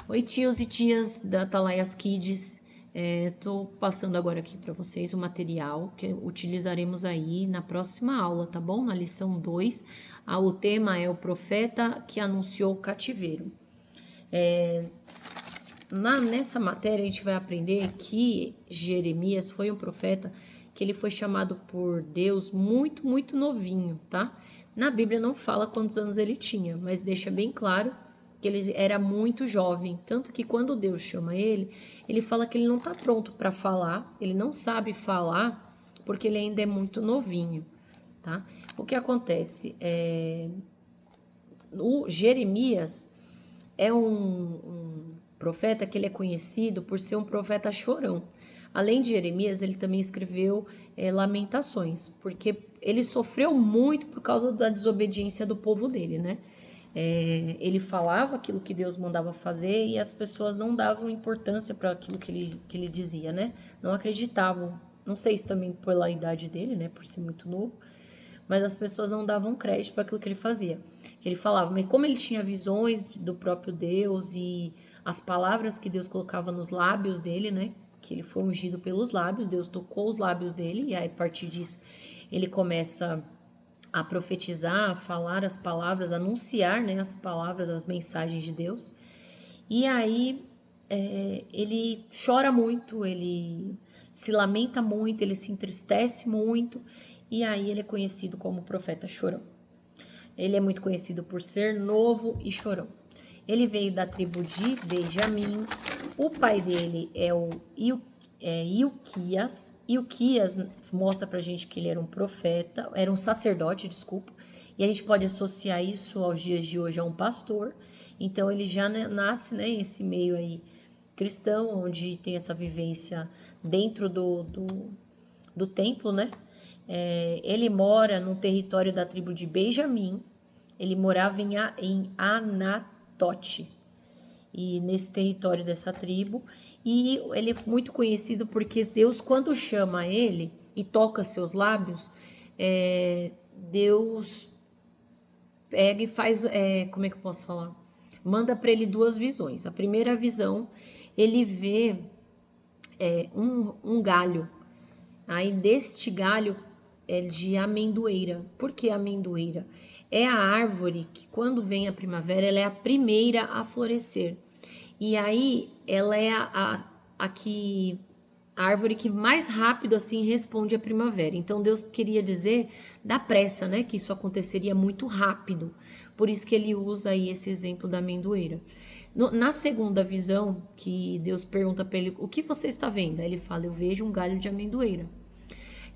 Oi, tios e tias da Atalaias Kids. Tô passando agora aqui para vocês o material que utilizaremos aí na próxima aula, tá bom? Na lição 2, o tema é o profeta que anunciou o cativeiro. Nessa matéria a gente vai aprender que Jeremias foi um profeta que ele foi chamado por Deus muito novinho, tá? Na Bíblia não fala quantos anos ele tinha, mas deixa bem claro que ele era muito jovem, tanto que quando Deus chama ele, ele fala que ele não está pronto para falar, ele não sabe falar, porque ele ainda é muito novinho, tá? O que acontece? O Jeremias é um profeta que ele é conhecido por ser um profeta chorão. Além de Jeremias, ele também escreveu Lamentações, porque ele sofreu muito por causa da desobediência do povo dele, né? Ele falava aquilo que Deus mandava fazer e as pessoas não davam importância para aquilo que ele dizia, né? Não acreditavam. Não sei se também pela idade dele, né? Por ser muito novo. Mas as pessoas não davam crédito para aquilo que ele fazia. Que ele falava, mas como ele tinha visões do próprio Deus e as palavras que Deus colocava nos lábios dele, né? Que ele foi ungido pelos lábios, Deus tocou os lábios dele e aí a partir disso ele começa a profetizar, a falar as palavras, a anunciar, né, as palavras, as mensagens de Deus. E aí ele chora muito, ele se lamenta muito, ele se entristece muito, e aí ele é conhecido como profeta chorão. Ele é muito conhecido por ser novo e chorão. Ele veio da tribo de Benjamim, o pai dele é o Ilquias. Ilquias mostra pra gente que ele era um profeta, era um sacerdote, desculpa, e a gente pode associar isso aos dias de hoje a um pastor. Então ele já nasce, né, esse meio aí cristão, onde tem essa vivência dentro do templo, né? Ele mora no território da tribo de Benjamim, ele morava em Anatote, e nesse território dessa tribo, e ele é muito conhecido porque Deus, quando chama ele e toca seus lábios, Deus pega e faz, como é que eu posso falar? Manda para ele duas visões. A primeira visão, ele vê um galho. Aí deste galho é de amendoeira. Por que amendoeira? É a árvore que quando vem a primavera, ela é a primeira a florescer. E aí ela é a árvore que mais rápido assim responde à primavera. Então Deus queria dizer da pressa, né? Que isso aconteceria muito rápido. Por isso que ele usa aí esse exemplo da amendoeira. Na segunda visão, que Deus pergunta para ele, o que você está vendo? Aí ele fala, eu vejo um galho de amendoeira.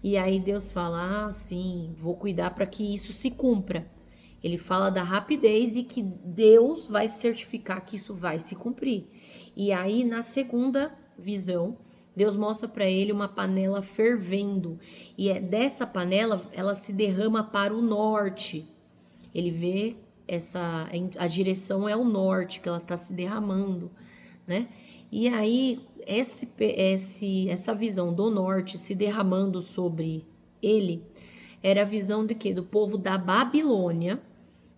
E aí Deus fala, sim, vou cuidar para que isso se cumpra. Ele fala da rapidez e que Deus vai certificar que isso vai se cumprir. E aí, na segunda visão, Deus mostra para ele uma panela fervendo. E dessa panela, ela se derrama para o norte. Ele vê a direção é o norte, que ela está se derramando, né? E aí, essa visão do norte se derramando sobre ele, era a visão de quê? Do povo da Babilônia,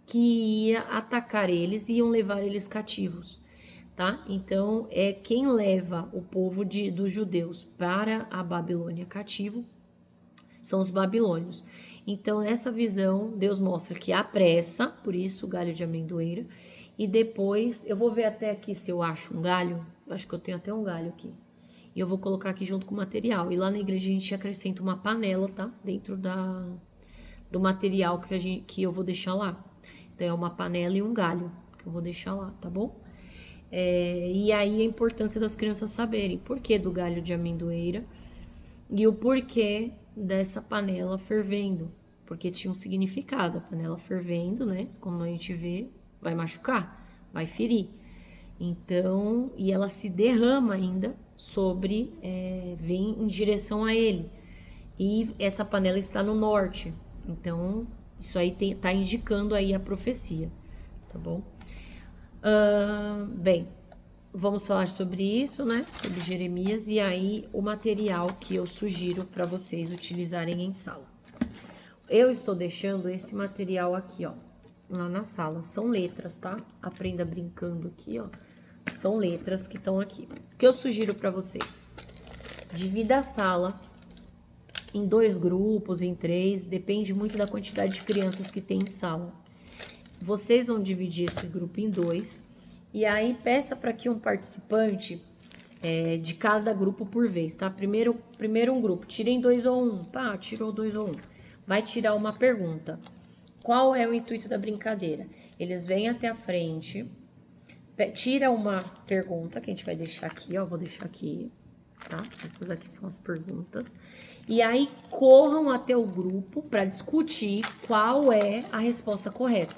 que ia atacar eles e iam levar eles cativos, tá? Então, quem leva o povo dos judeus para a Babilônia cativo são os babilônios. Então, nessa visão, Deus mostra que há pressa, por isso o galho de amendoeira, e depois, eu vou ver até aqui se eu acho um galho, eu acho que eu tenho até um galho aqui, e eu vou colocar aqui junto com o material, e lá na igreja a gente acrescenta uma panela, tá? Dentro do material que eu vou deixar lá. Então, é uma panela e um galho que eu vou deixar lá, tá bom? E aí a importância das crianças saberem por que do galho de amendoeira e o porquê dessa panela fervendo, porque tinha um significado. A panela fervendo, né? Como a gente vê, vai machucar, vai ferir. Então, e ela se derrama ainda vem em direção a ele. E essa panela está no norte. Então, isso aí tá indicando aí a profecia, tá bom? Bem, vamos falar sobre isso, né? Sobre Jeremias e aí o material que eu sugiro para vocês utilizarem em sala. Eu estou deixando esse material aqui, ó, lá na sala. São letras, tá? Aprenda brincando aqui, ó. são letras que estão aqui. O que eu sugiro para vocês? Divida a sala em 2 grupos, em 3, depende muito da quantidade de crianças que tem em sala. Vocês vão dividir esse grupo em 2 e aí peça para que um participante de cada grupo por vez, tá? Primeiro um grupo, tirem 2 ou 1, pá, tirou 2 ou 1. Vai tirar uma pergunta. Qual é o intuito da brincadeira? Eles vêm até a frente, tira uma pergunta que a gente vai deixar aqui, ó, vou deixar aqui, tá? Essas aqui são as perguntas. E aí corram até o grupo para discutir qual é a resposta correta.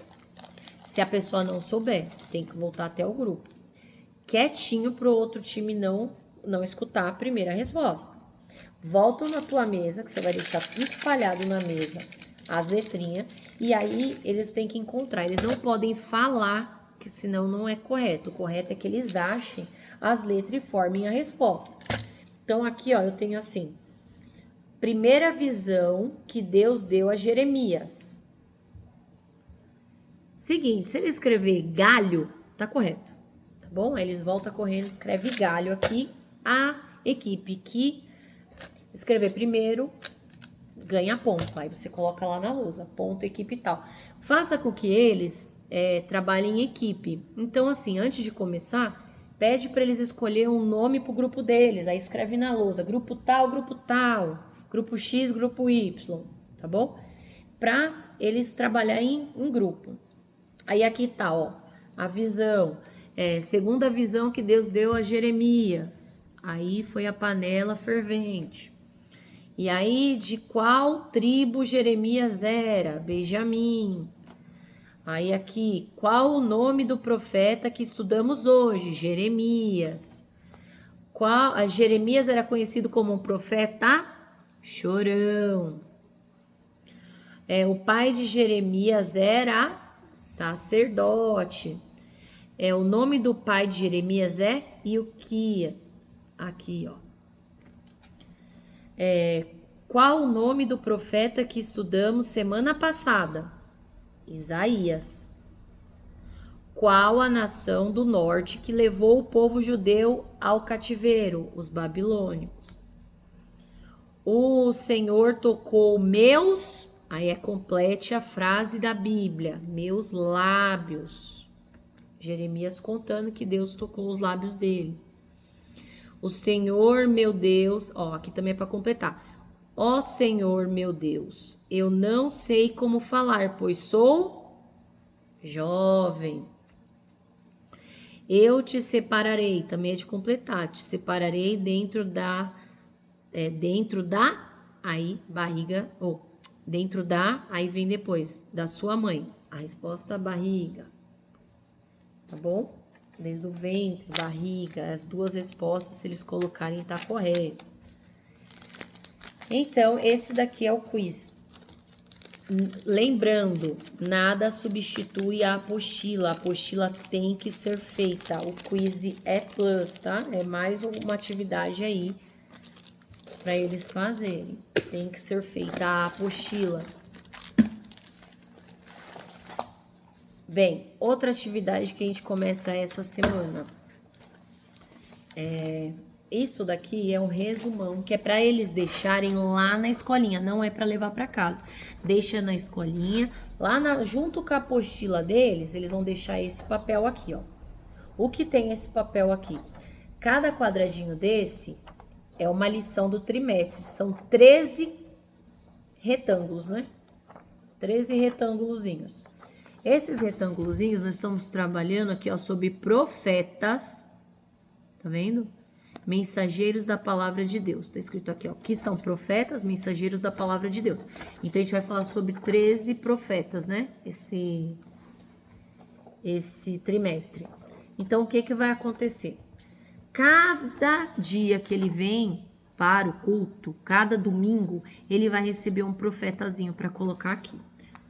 Se a pessoa não souber, tem que voltar até o grupo. Quietinho pro outro time não escutar a primeira resposta. Voltam na tua mesa, que você vai deixar espalhado na mesa as letrinhas, e aí eles têm que encontrar. Eles não podem falar, que senão não é correto. O correto é que eles achem as letras e formem a resposta. Então aqui, ó, eu tenho assim: primeira visão que Deus deu a Jeremias. Seguinte, se ele escrever galho, tá correto, tá bom? Aí eles voltam correndo, escreve galho aqui. A equipe que escrever primeiro ganha ponto. Aí você coloca lá na lousa, ponto, equipe e tal. Faça com que eles trabalhem em equipe. Então, assim, antes de começar, pede para eles escolher um nome pro grupo deles. Aí escreve na lousa, grupo tal, grupo X, grupo Y, tá bom? Para eles trabalharem em grupo. Aí aqui tá, ó, a visão, segunda visão que Deus deu a Jeremias. Aí foi a panela fervente. E aí, de qual tribo Jeremias era? Benjamim. Aí aqui, qual o nome do profeta que estudamos hoje? Jeremias. Jeremias era conhecido como um profeta chorão. O pai de Jeremias era sacerdote. O nome do pai de Jeremias é Ilquias. Aqui, ó. Qual o nome do profeta que estudamos semana passada? Isaías. Qual a nação do norte que levou o povo judeu ao cativeiro? Os babilônicos. O Senhor tocou meus... Aí complete a frase da Bíblia. Meus lábios. Jeremias contando que Deus tocou os lábios dele. O Senhor, meu Deus... Ó, aqui também é para completar. Ó Senhor, meu Deus, eu não sei como falar, pois sou jovem. Eu te separarei, também é de completar. Te separarei dentro da... aí barriga... Dentro da, aí vem depois, da sua mãe. A resposta, barriga. Tá bom? Desde o ventre, barriga, as 2 respostas, se eles colocarem, tá correto. Então, esse daqui é o quiz. Lembrando, nada substitui a apostila. A apostila tem que ser feita. O quiz é plus, tá? É mais uma atividade aí para eles fazerem. Tem que ser feita a apostila. Bem, outra atividade que a gente começa essa semana. Isso daqui é um resumão, que é para eles deixarem lá na escolinha, não é para levar para casa. Deixa na escolinha, junto com a apostila deles, eles vão deixar esse papel aqui, ó. O que tem esse papel aqui? Cada quadradinho desse é uma lição do trimestre. São 13 retângulos, né? 13 retângulozinhos. Esses retângulozinhos nós estamos trabalhando aqui, ó, sobre profetas. Tá vendo? Mensageiros da palavra de Deus. Tá escrito aqui, ó, que são profetas, mensageiros da palavra de Deus. Então a gente vai falar sobre 13 profetas, né? Esse trimestre. Então o que que vai acontecer? Cada dia que ele vem para o culto, cada domingo, ele vai receber um profetazinho para colocar aqui.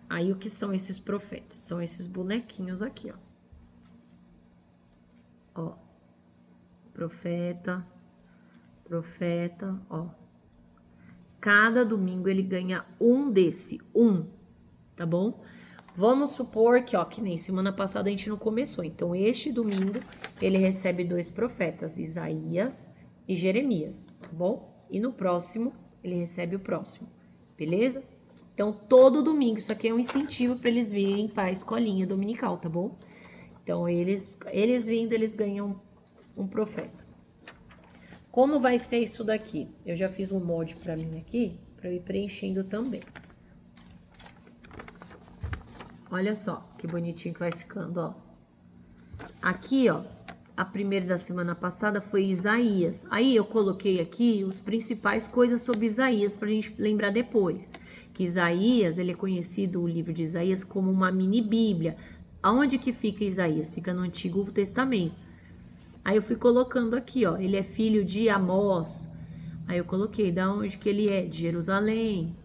Aí o que são esses profetas? São esses bonequinhos aqui, ó. Ó. Profeta, ó. Cada domingo ele ganha um desse, tá bom? Vamos supor que, ó, que nem semana passada a gente não começou. Então, este domingo, ele recebe 2 profetas, Isaías e Jeremias, tá bom? E no próximo, ele recebe o próximo, beleza? Então, todo domingo, isso aqui é um incentivo para eles virem para a escolinha dominical, tá bom? Então, eles vindo, eles ganham um profeta. Como vai ser isso daqui? Eu já fiz um molde para mim aqui, para eu ir preenchendo também. Olha só que bonitinho que vai ficando, ó. Aqui, ó, a primeira da semana passada foi Isaías. Aí eu coloquei aqui os principais coisas sobre Isaías pra gente lembrar depois. Que Isaías, ele é conhecido, o livro de Isaías, como uma mini bíblia. Aonde que fica Isaías? Fica no Antigo Testamento. Aí eu fui colocando aqui, ó, ele é filho de Amós. Aí eu coloquei da onde que ele é, de Jerusalém.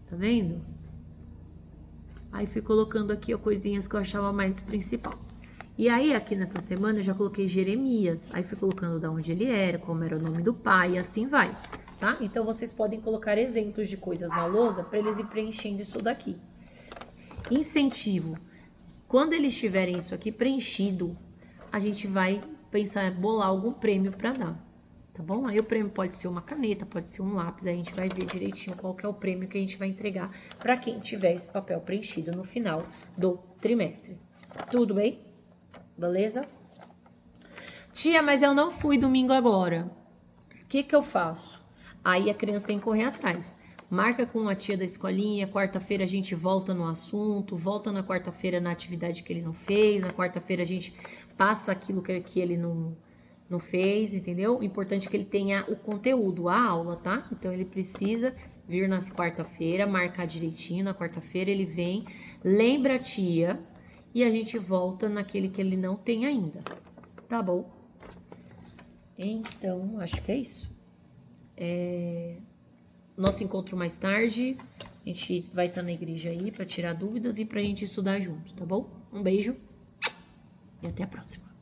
Tá vendo? Aí fui colocando aqui, ó, coisinhas que eu achava mais principal. E aí, aqui nessa semana, eu já coloquei Jeremias. Aí fui colocando de onde ele era, como era o nome do pai, e assim vai, tá? Então, vocês podem colocar exemplos de coisas na lousa para eles ir preenchendo isso daqui. Incentivo. Quando eles tiverem isso aqui preenchido, a gente vai pensar em bolar algum prêmio para dar, tá bom? Aí o prêmio pode ser uma caneta, pode ser um lápis, aí a gente vai ver direitinho qual que é o prêmio que a gente vai entregar para quem tiver esse papel preenchido no final do trimestre. Tudo bem? Beleza? Tia, mas eu não fui domingo agora. O que que eu faço? Aí a criança tem que correr atrás. Marca com a tia da escolinha, quarta-feira a gente volta no assunto, volta na quarta-feira na atividade que ele não fez, na quarta-feira a gente passa aquilo que ele não fez, entendeu? O importante é que ele tenha o conteúdo, a aula, tá? Então ele precisa vir nas quarta-feira, marcar direitinho, na quarta-feira ele vem, lembra a tia e a gente volta naquele que ele não tem ainda, tá bom? Então, acho que é isso. Nosso encontro mais tarde, a gente vai estar na igreja aí para tirar dúvidas e pra gente estudar junto, tá bom? Um beijo e até a próxima.